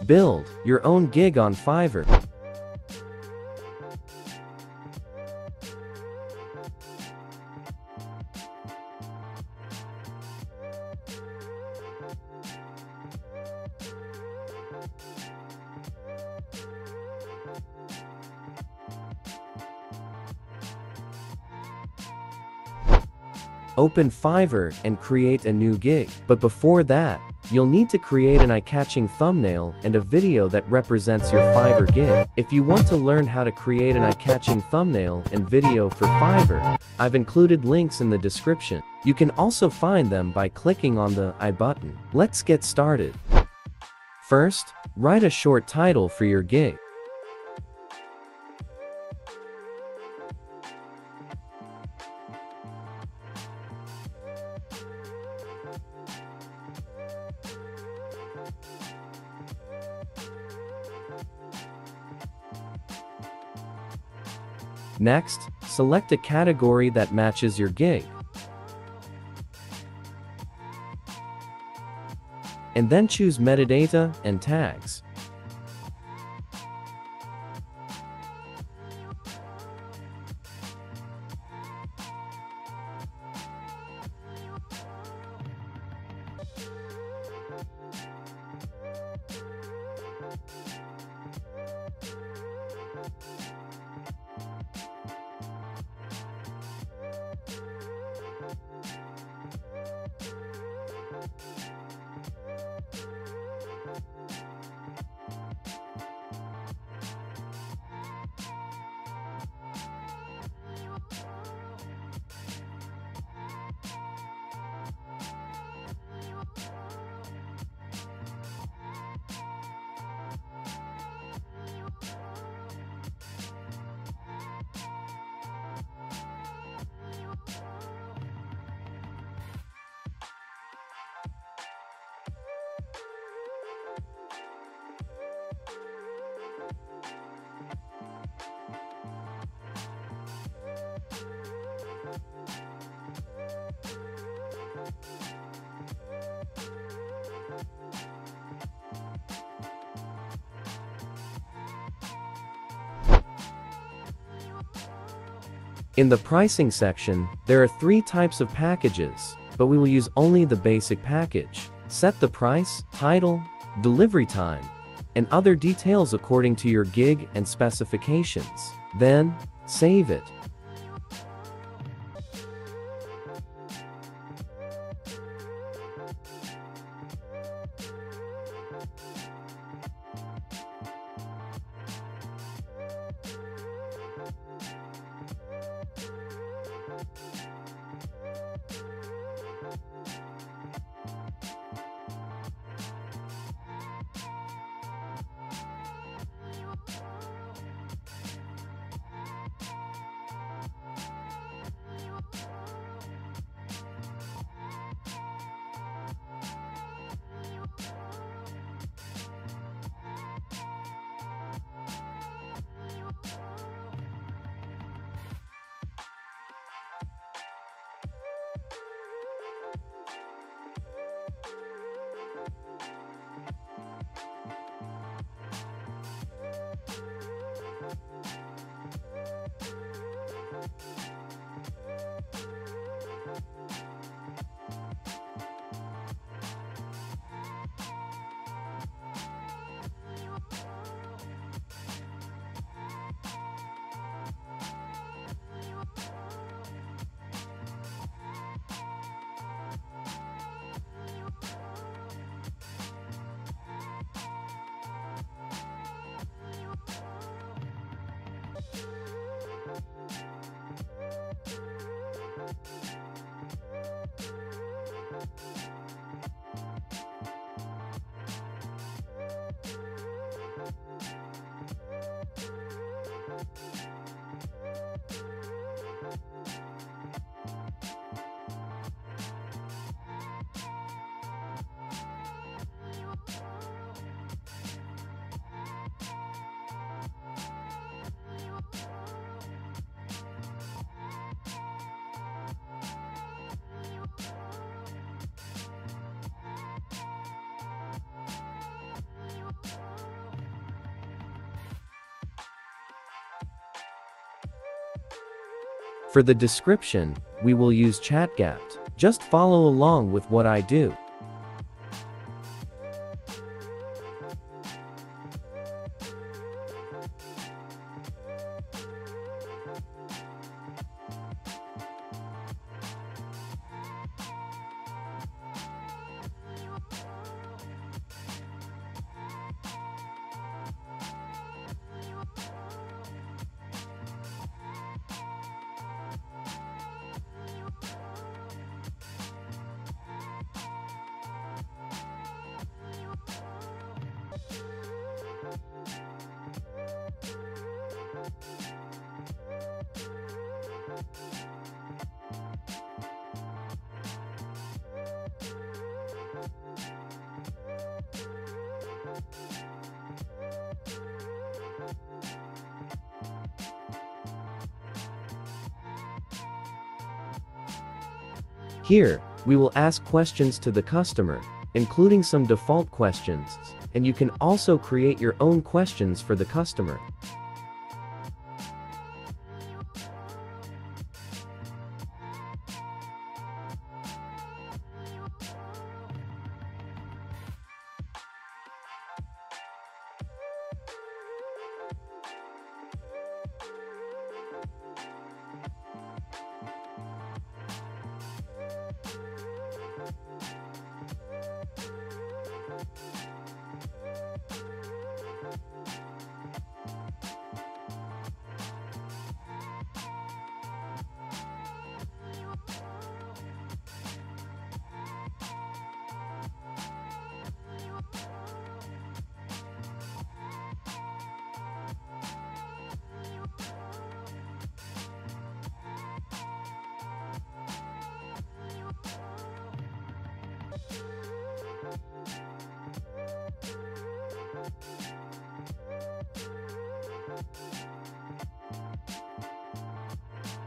Build your own gig on Fiverr. Open Fiverr and create a new gig. But before that, you'll need to create an eye-catching thumbnail and a video that represents your Fiverr gig. If you want to learn how to create an eye-catching thumbnail and video for Fiverr, I've included links in the description. You can also find them by clicking on the I button. Let's get started. First, write a short title for your gig. Next, select a category that matches your gig. And then choose metadata and tags. In the pricing section, there are 3 types of packages, but we will use only the basic package. Set the price, title, delivery time, and other details according to your gig and specifications. Then, save it. For the description, we will use ChatGapt. Just follow along with what I do. Here, we will ask questions to the customer, including some default questions, and you can also create your own questions for the customer.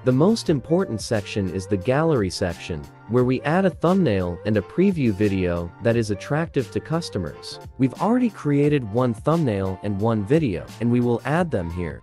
The most important section is the gallery section, where we add a thumbnail and a preview video that is attractive to customers. We've already created one thumbnail and one video, and we will add them here.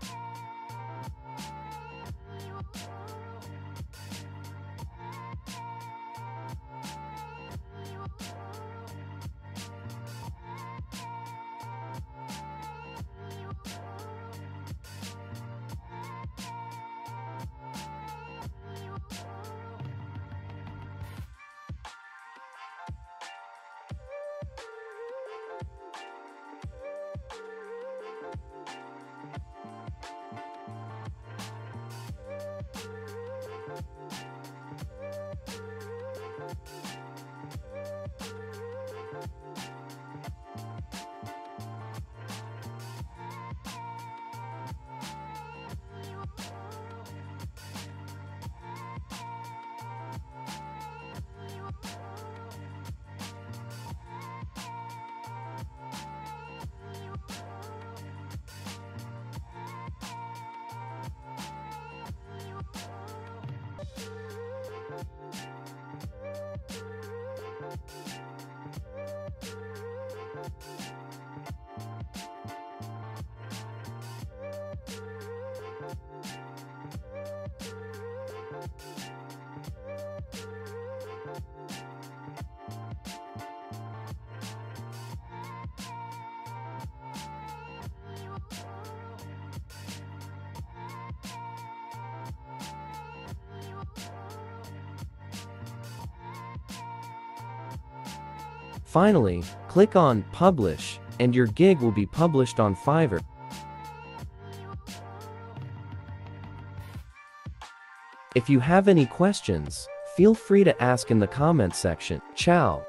Finally, click on Publish, and your gig will be published on Fiverr. If you have any questions, feel free to ask in the comment section. Ciao!